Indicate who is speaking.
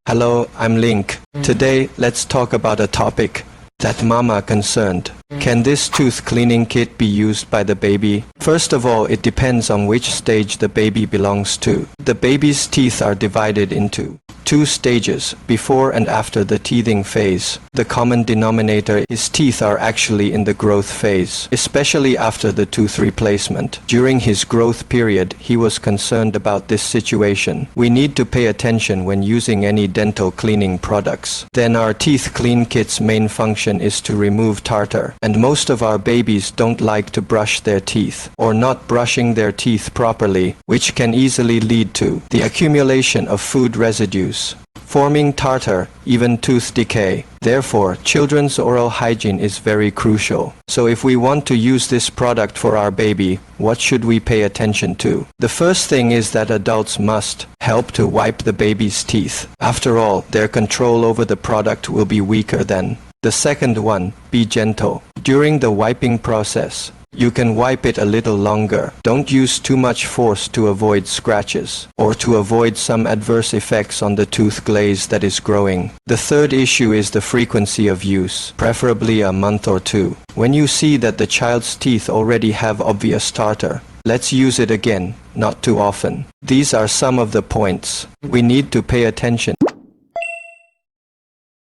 Speaker 1: Hello, I'm Link. Today, let's talk about a topic that Mama concerned. Can this tooth cleaning kit be used by the baby? First of all, it depends on which stage the baby belongs to. The baby's teeth are divided into two stages, before and after the teething phase. The common denominator is teeth are actually in the growth phase, especially after the tooth replacement. During his growth period, he was concerned about this situation. We need to pay attention when using any dental cleaning products. Then our teeth clean kit's main function is to remove tartar. And most of our babies don't like to brush their teeth, or not brushing their teeth properly, which can easily lead to the accumulation of food residues, forming tartar, even tooth decay. Therefore, children's oral hygiene is very crucial. So if we want to use this product for our baby, what should we pay attention to? The first thing is that adults must help to wipe the baby's teeth. After all, their control over the product will be weaker then. The second one, be gentle. During the wiping process, you can wipe it a little longer. Don't use too much force to avoid scratches, or to avoid some adverse effects on the tooth glaze that is growing. The third issue is the frequency of use, preferably a month or two. When you see that the child's teeth already have obvious tartar, let's use it again, not too often. These are some of the points we need to pay attention.